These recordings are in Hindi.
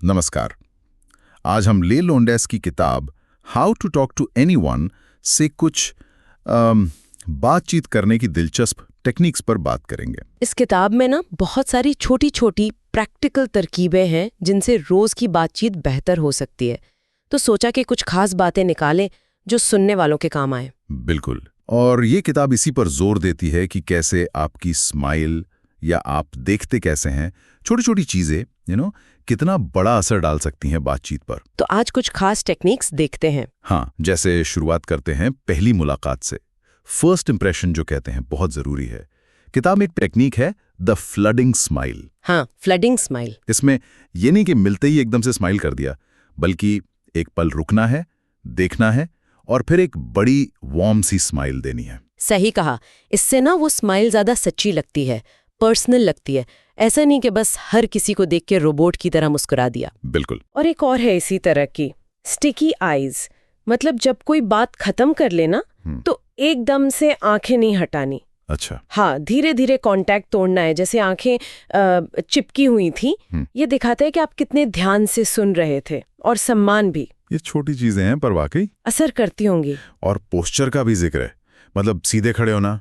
नमस्कार। आज हम ले लोंडेस की किताब how to talk to anyone से कुछ बातचीत करने की दिलचस्प टेक्निक्स पर बात करेंगे। इस किताब में ना बहुत सारी छोटी छोटी प्रैक्टिकल तरकीबें हैं जिनसे रोज की बातचीत बेहतर हो सकती है। तो सोचा कि कुछ खास बातें निकालें जो सुनने वालों के काम आए। बिल्कुल। और ये किताब इसी पर जोर देती है कि कैसे आपकी स्माइल या आप देखते कैसे हैं, छोटी छोटी चीजें कितना बड़ा असर डाल सकती हैं बातचीत पर। तो आज कुछ खास टेक्निक्स देखते हैं। हाँ, जैसे शुरुआत करते हैं पहली मुलाकात से। फर्स्ट इंप्रेशन जो कहते हैं बहुत जरूरी है। किताब में एक टेक्निक है द फ्लडिंग स्माइल। हाँ, फ्लडिंग स्माइल। इसमें ये नहीं कि मिलते ही एकदम से स्माइल कर दिया, बल्कि एक पल रुकना है, देखना है और फिर एक बड़ी वार्म सी स्माइल देनी है। सही कहा। इससे ना वो स्माइल ज्यादा सच्ची लगती है, पर्सनल लगती है। ऐसा नहीं कि बस हर किसी को देख के रोबोट की तरह मुस्कुरा दिया। बिल्कुल। और एक और है इसी तरह की, स्टिकी आईज। मतलब जब कोई बात खत्म कर लेना तो एकदम से आंखें नहीं हटानी। अच्छा। हाँ, धीरे धीरे कांटेक्ट तोड़ना है। जैसे आंखें चिपकी हुई थी, ये दिखाता है कि आप कितने ध्यान से सुन रहे थे। और सम्मान भी। ये छोटी चीजें हैं पर वाकई असर करती होंगी। और पोस्चर का भी जिक्र है, मतलब सीधे खड़े होना,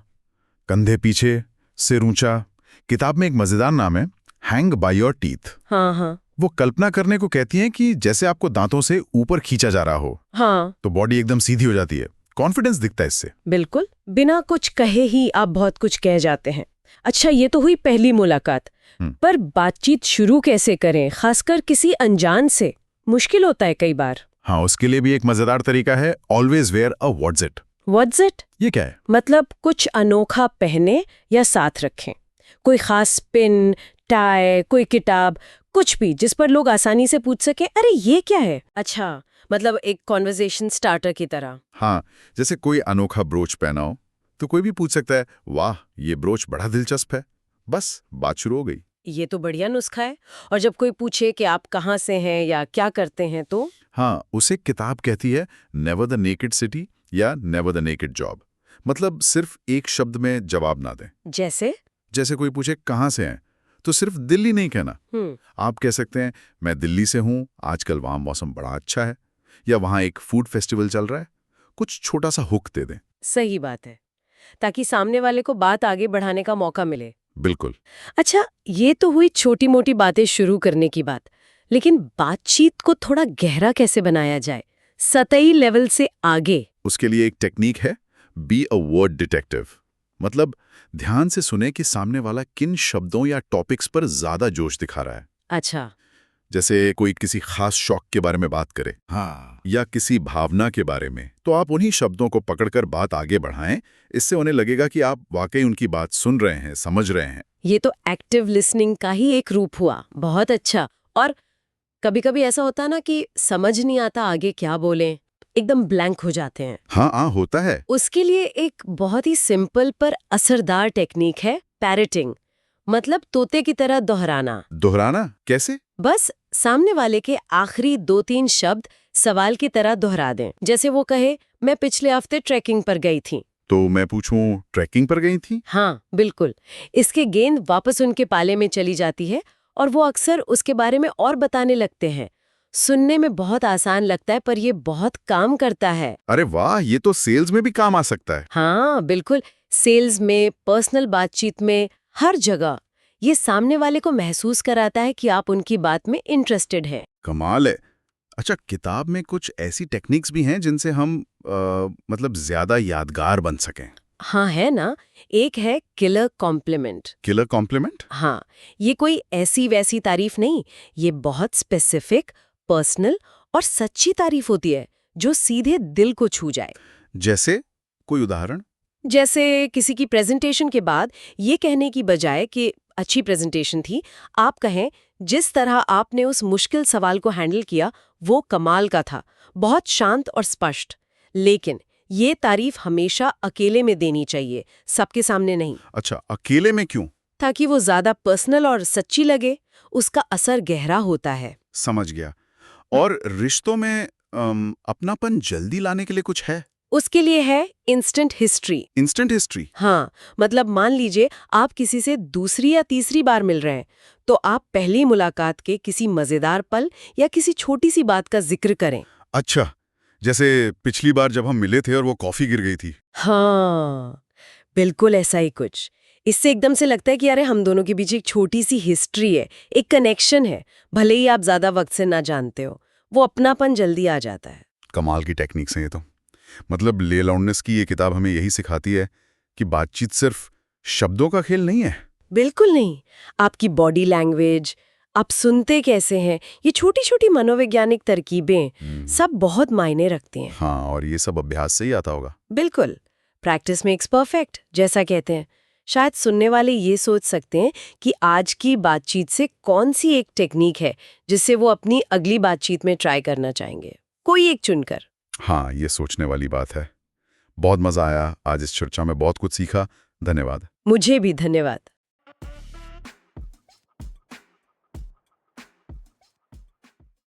कंधे पीछे, सिर ऊंचा। किताब में एक मजेदार नाम है हैंग बाय योर टीथ। हाँ हाँ। वो कल्पना करने को कहती हैं कि जैसे आपको दांतों से ऊपर खींचा जा रहा हो। हाँ, तो बॉडी एकदम सीधी हो जाती है, कॉन्फिडेंस दिखता है इससे। बिल्कुल। बिना कुछ कहे ही आप बहुत कुछ कह जाते हैं। अच्छा, ये तो हुई पहली मुलाकात। पर बातचीत शुरू कैसे करें, खासकर किसी अनजान से? मुश्किल होता है कई बार। हाँ, उसके लिए भी एक मजेदार तरीका है, always wear a what's it. What's it? ये क्या है? मतलब कुछ अनोखा पहने या साथ रखें। कोई खास पिन, टाई, कोई किताब, कुछ भी जिस पर लोग आसानी से पूछ सके, अरे ये क्या है? अच्छा, मतलब एक कॉन्वर्सेशन स्टार्टर की तरह। हाँ, जैसे कोई अनोखा ब्रोच पहना हो तो कोई भी पूछ सकता है, वाह ये ब्रोच बड़ा दिलचस्प है। बस बात शुरू हो गई। ये तो बढ़िया नुस्खा है। और जब कोई पूछे कि आप कहाँ से हैं या क्या करते हैं तो? हाँ, उसे किताब कहती है नेवर द नेकेड सिटी या नेवर द नेकेड जॉब। मतलब सिर्फ एक शब्द में जवाब ना दें। जैसे कोई पूछे कहाँ से हैं तो सिर्फ दिल्ली नहीं कहना। आप कह सकते हैं मैं दिल्ली से हूँ, आजकल वहाँ मौसम बड़ा अच्छा है, या वहाँ एक फूड फेस्टिवल चल रहा है। कुछ छोटा सा हुक दे दें। सही बात है, ताकि सामने वाले को बात आगे बढ़ाने का मौका मिले। बिल्कुल। अच्छा, ये तो हुई छोटी मोटी बातें शुरू करने की बात। लेकिन बातचीत को थोड़ा गहरा कैसे बनाया जाए, सतही लेवल से आगे? उसके लिए एक टेक्निक है, बी अ वर्ड डिटेक्टिव। मतलब ध्यान से सुने कि सामने वाला किन शब्दों या टॉपिक्स पर ज्यादा जोश दिखा रहा है। अच्छा। जैसे कोई किसी खास शौक के बारे में बात करे, हाँ, या किसी भावना के बारे में, तो आप उन्हीं शब्दों को पकड़कर बात आगे बढ़ाएं। इससे उन्हें लगेगा कि आप वाकई उनकी बात सुन रहे हैं, समझ रहे हैं। ये तो एक्टिव लिसनिंग का ही एक रूप हुआ। बहुत अच्छा। और कभी कभी ऐसा होता है ना कि समझ नहीं आता आगे क्या बोलें, एकदम ब्लैंक हो जाते हैं। हाँ, होता है। उसके लिए एक बहुत ही सिंपल पर असरदार टेक्निक है, पैरेटिंग। मतलब तोते की तरह दोहराना। दोहराना कैसे? बस सामने वाले के आखिरी 2-3 शब्द सवाल की तरह दोहरा दें। जैसे वो कहे, मैं पिछले हफ्ते ट्रैकिंग पर गई थी। तो मैं पूछूं, ट्रैकिंग पर गई थी? हाँ, बिल्कुल। इसके गेंद वापस उनके पाले में चली जाती है और वो अक्सर उसके बारे में और बताने लगते हैं। सुनने में बहुत आसान लगता है, पर ये बहुत काम करता है। अरे वाह, ये तो सेल्स में भी काम आ सकता है। हाँ, बिल्कुल। सेल्स में, पर्सनल बातचीत में, हर जगह ये सामने वाले को महसूस कराता है कि आप उनकी बात में इंटरेस्टेड हैं। कमाल है। अच्छा, किताब में कुछ ऐसी टेक्निक्स भी हैं जिनसे हम मतलब ज्यादा यादगार बन सकें? हाँ, है ना। एक है किलर कॉम्प्लीमेंट। Killer complement? हाँ, ये कोई ऐसी वैसी तारीफ नहीं, ये बहुत स्पेसिफिक, पर्सनल और सच्ची तारीफ होती है जो सीधे दिल को छू जाए। जैसे कोई उदाहरण? जैसे किसी की प्रेजेंटेशन के बाद ये कहने की बजाय कि अच्छी प्रेजेंटेशन थी, आप कहें जिस तरह आपने उस मुश्किल सवाल को हैंडल किया वो कमाल का था, बहुत शांत और स्पष्ट। लेकिन ये तारीफ हमेशा अकेले में देनी चाहिए, सबके सामने नहीं। अच्छा, अकेले में क्यों? ताकि वो ज्यादा पर्सनल और सच्ची लगे, उसका असर गहरा होता है। समझ गया। और रिश्तों में अपनापन जल्दी लाने के लिए कुछ है? उसके लिए है इंस्टेंट हिस्ट्री। Instant history? हाँ, मतलब मान लीजिए आप किसी से दूसरी या तीसरी बार मिल रहे हैं, तो आप पहली मुलाकात के किसी मजेदार पल या किसी छोटी सी बात का जिक्र करें। अच्छा, जैसे पिछली बार जब हम मिले थे और वो कॉफी गिर गई थी। हाँ, बिल्कुल ऐसा ही कुछ। इससे एकदम से लगता है कि अरे हम दोनों के बीच एक छोटी सी हिस्ट्री है, एक कनेक्शन है, भले ही आप ज्यादा वक्त से ना जानते हो, वो अपनापन जल्दी आ जाता है। कमाल की टेक्निक्स हैं ये तो। मतलब ले लाउंडनेस की ये किताब हमें यही सिखाती है कि बातचीत सिर्फ शब्दों का खेल नहीं है। बिल्कुल नहीं। आपकी बॉडी लैंग्वेज, आप सुनते कैसे हैं, ये छोटी छोटी मनोवैज्ञानिक तरकीबें सब बहुत मायने रखती हैं। हाँ, और ये सब अभ्यास से ही आता होगा। बिल्कुल, प्रैक्टिस मेक्स परफेक्ट जैसा कहते हैं। शायद सुनने वाले ये सोच सकते हैं कि आज की बातचीत से कौन सी एक टेक्निक है जिससे वो अपनी अगली बातचीत में ट्राई करना चाहेंगे, कोई एक चुनकर। हाँ, ये सोचने वाली बात है। बहुत मजा आया आज इस चर्चा में, बहुत कुछ सीखा। धन्यवाद। मुझे भी धन्यवाद।